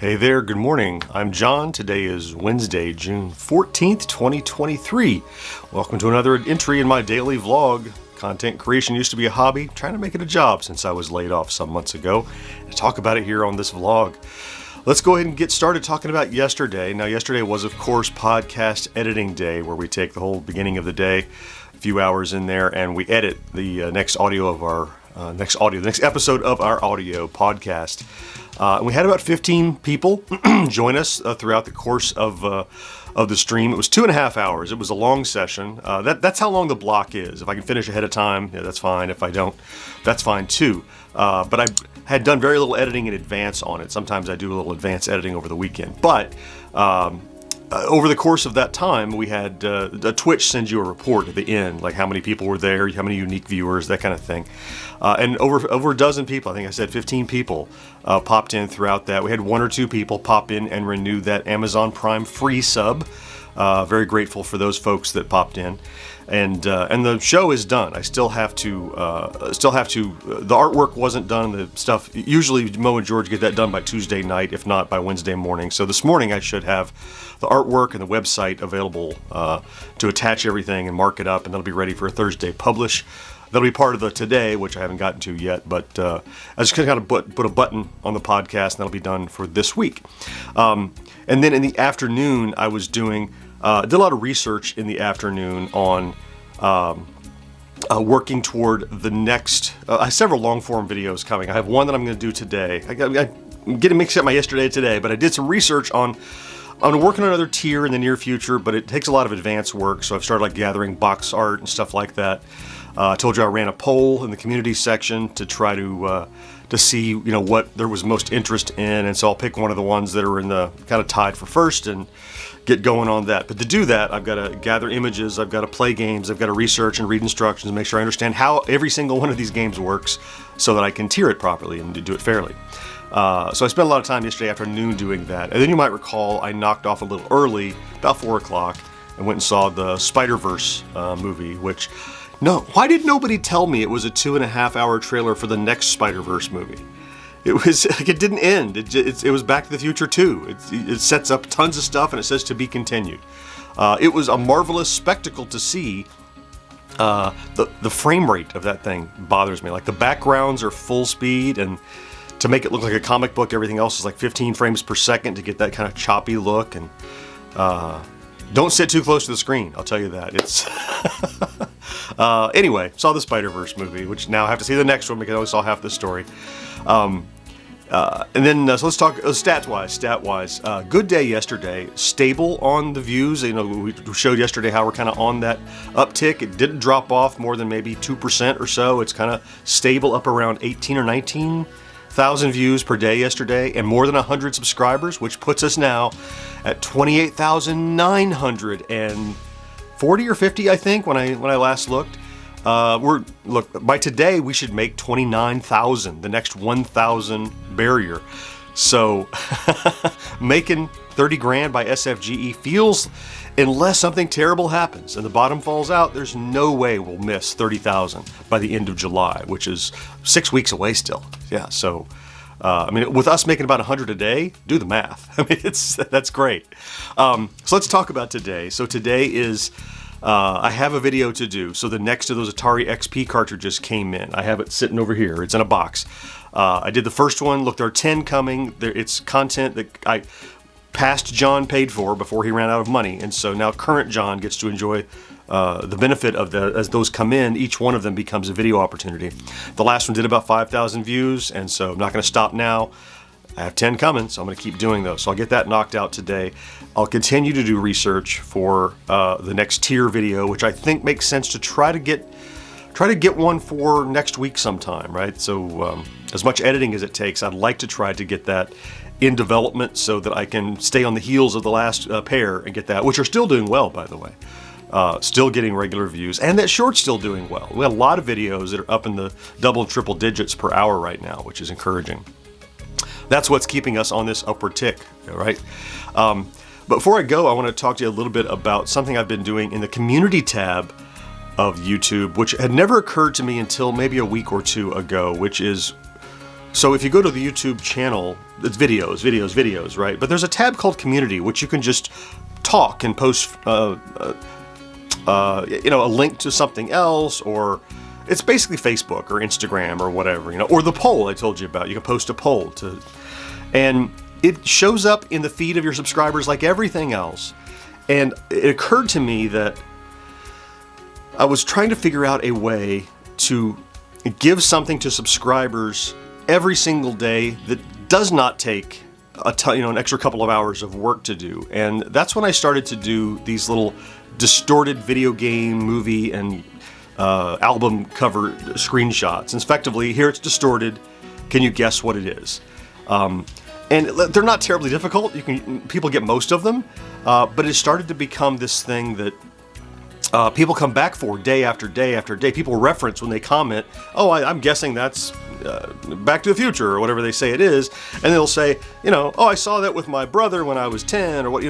Hey there, good morning. I'm John. Today is Wednesday, June 14th, 2023. Welcome to another entry in my daily vlog. Content creation used to be a hobby, trying to make it a job since I was laid off some months ago. And talk about it here on this vlog. Let's go ahead and get started talking about yesterday. Now, yesterday was, of course, podcast editing day, where we take the whole beginning of the day, a few hours in there, and we edit the next episode of our audio podcast. We had about 15 people join us throughout the course of the stream. It was 2.5 hours. It was a long session. That's how long the block is. If I can finish ahead of time, that's fine. If I don't, that's fine too. But I had done very little editing in advance on it. Sometimes I do a little advanced editing over the weekend. But over the course of that time, we had Twitch sends you a report at the end, like how many people were there, how many unique viewers, that kind of thing. And over a dozen people, I think I said 15 people, popped in throughout that. We had 1 or 2 people pop in and renew that Amazon Prime free sub. Very grateful for those folks that popped in. And the show is done. I still have to, the artwork wasn't done, the stuff, usually Mo and George get that done by Tuesday night, if not by Wednesday morning. So this morning I should have the artwork and the website available to attach everything and mark it up, and that'll be ready for a Thursday publish. That'll be part of the today, which I haven't gotten to yet, but I just kind of put a button on the podcast, and that'll be done for this week. And then in the afternoon, I was doing, did a lot of research in the afternoon on working toward the next, I have several long-form videos coming. I have one that I'm going to do today. I'm getting mixed up my yesterday and today, but I did some research on working on another tier in the near future, but it takes a lot of advanced work, so I've started gathering box art and stuff like that. I told you I ran a poll in the community section to try to see what there was most interest in, and so I'll pick one of the ones that are in the kind of tied for first and get going on that. But to do that, I've got to gather images, I've got to play games, I've got to research and read instructions and make sure I understand how every single one of these games works so that I can tier it properly and do it fairly. So I spent a lot of time yesterday afternoon doing that. And then you might recall I knocked off a little early, about 4 o'clock, and went and saw the Spider-Verse movie, which, why did nobody tell me it was a 2.5 hour trailer for the next Spider-Verse movie? It was it didn't end. It was Back to the Future 2. It sets up tons of stuff and it says to be continued. It was a marvelous spectacle to see. The frame rate of that thing bothers me. Like, the backgrounds are full speed, and to make it look like a comic book, everything else is like 15 frames per second to get that kind of choppy look. And don't sit too close to the screen, I'll tell you that. It's anyway, saw the Spider-Verse movie, which now I have to see the next one because I only saw half the story. And then so let's talk stat-wise. Good day yesterday. Stable on the views. We showed yesterday how we're kind of on that uptick. It didn't drop off more than maybe 2% or so. It's kind of stable up around 18 or 19,000 views per day yesterday, and more than 100 subscribers, which puts us now at 28,940 or 50, I think, when I last looked. By today we should make 29,000, the next 1,000 barrier. So making 30 grand by SFGE feels, unless something terrible happens and the bottom falls out, there's no way we'll miss 30,000 by the end of July, which is 6 weeks away still. Yeah, so with us making about 100 a day, do the math. That's great. So let's talk about today. So today is, I have a video to do. So the next of those Atari XP cartridges came in. I have it sitting over here. It's in a box. I did the first one. Look, there are 10 coming. It's content that past John paid for before he ran out of money. And so now current John gets to enjoy the benefit of as those come in. Each one of them becomes a video opportunity. The last one did about 5,000 views, and so I'm not going to stop now. I have 10 coming, so I'm going to keep doing those. So I'll get that knocked out today. I'll continue to do research for the next tier video, which I think makes sense to try to get one for next week sometime, right? So as much editing as it takes, I'd like to try to get that in development so that I can stay on the heels of the last pair and get that, which are still doing well, by the way. Still getting regular views, and that short's still doing well. We have a lot of videos that are up in the double and triple digits per hour right now, which is encouraging. That's what's keeping us on this upward tick, right? But before I go, I want to talk to you a little bit about something I've been doing in the community tab of YouTube, which had never occurred to me until maybe a week or two ago, which is So if you go to the YouTube channel, it's videos, right? But there's a tab called Community, which you can just talk and post, a link to something else, or it's basically Facebook or Instagram or whatever, or the poll I told you about. You can post a poll and it shows up in the feed of your subscribers like everything else. And it occurred to me that I was trying to figure out a way to give something to subscribers every single day that does not take an extra couple of hours of work to do. And that's when I started to do these little distorted video game, movie, and album cover screenshots. And effectively, here it's distorted. Can you guess what it is? And they're not terribly difficult. People get most of them, but it started to become this thing that people come back for day after day after day. People reference when they comment, oh, I'm guessing that's Back to the Future or whatever they say it is. And they'll say, oh, I saw that with my brother when I was 10 or what,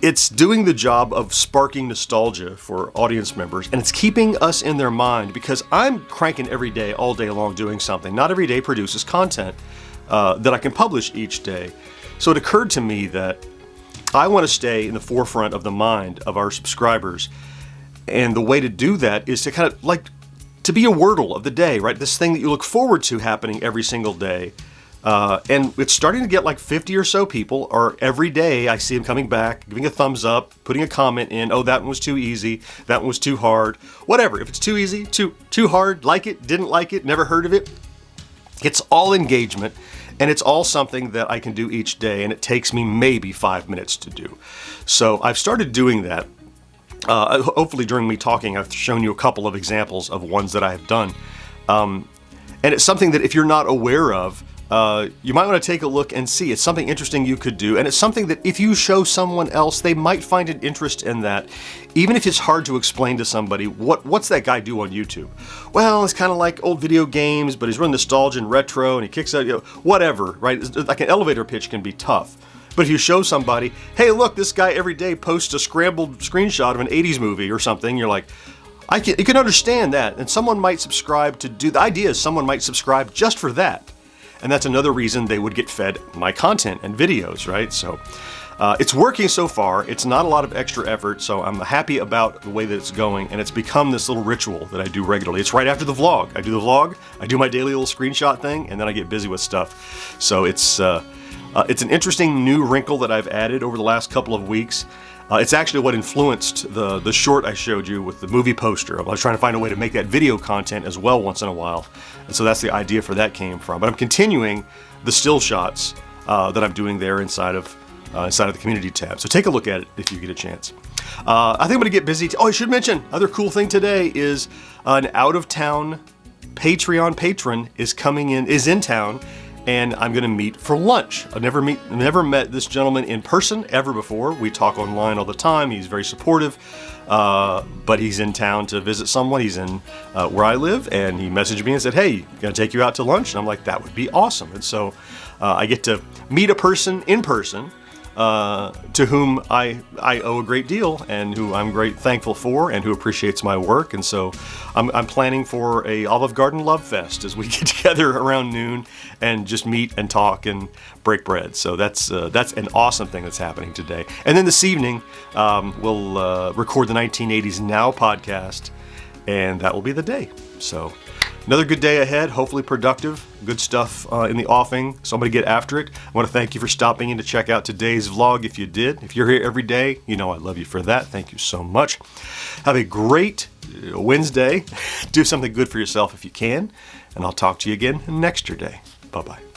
It's doing the job of sparking nostalgia for audience members, and it's keeping us in their mind because I'm cranking every day, all day long, doing something. Not every day produces content that I can publish each day. So it occurred to me that I want to stay in the forefront of the mind of our subscribers. And the way to do that is to kind of to be a Wordle of the day, right? This thing that you look forward to happening every single day. And it's starting to get like 50 or so people, or every day I see them coming back, giving a thumbs up, putting a comment in, oh, that one was too easy, that one was too hard, whatever. If it's too easy, too hard, like it, didn't like it, never heard of it, it's all engagement. And it's all something that I can do each day, and it takes me maybe 5 minutes to do. So I've started doing that. Hopefully during me talking, I've shown you a couple of examples of ones that I have done. And it's something that if you're not aware of, you might want to take a look and see. It's something interesting you could do, and it's something that if you show someone else, they might find an interest in that, even if it's hard to explain to somebody. What's that guy do on YouTube? Well, it's kind of like old video games, but he's running nostalgia and retro, and he kicks out, whatever, right? Like an elevator pitch can be tough. But if you show somebody, hey, look, this guy every day posts a scrambled screenshot of an 80s movie or something, you're like, you can understand that, and someone might subscribe to do, the idea is someone might subscribe just for that. And that's another reason they would get fed my content and videos, right? So it's working so far. It's not a lot of extra effort, so I'm happy about the way that it's going, and it's become this little ritual that I do regularly. It's right after the vlog. I do the vlog, I do my daily little screenshot thing, and then I get busy with stuff. So it's an interesting new wrinkle that I've added over the last couple of weeks. It's actually what influenced the short I showed you with the movie poster. I was trying to find a way to make that video content as well once in a while. And so that's the idea for that came from. But I'm continuing the still shots that I'm doing there inside of the community tab. So take a look at it if you get a chance. I think I'm gonna get busy. I should mention, other cool thing today is an out-of-town Patreon patron is in town, and I'm gonna meet for lunch. I've never met this gentleman in person ever before. We talk online all the time. He's very supportive, but he's in town to visit someone. He's in where I live, and he messaged me and said, hey, gonna take you out to lunch? And I'm like, that would be awesome. And so I get to meet a person in person to whom I owe a great deal, and who I'm great thankful for, and who appreciates my work. And so I'm planning for a Olive Garden Love Fest as we get together around noon and just meet and talk and break bread. So that's an awesome thing that's happening today. And then this evening we'll record the 1980s Now podcast, and that will be the day. So another good day ahead, hopefully productive, good stuff in the offing. Somebody get after it. I want to thank you for stopping in to check out today's vlog if you did. If you're here every day, you know I love you for that. Thank you so much. Have a great Wednesday. Do something good for yourself if you can, and I'll talk to you again next day. Bye-bye.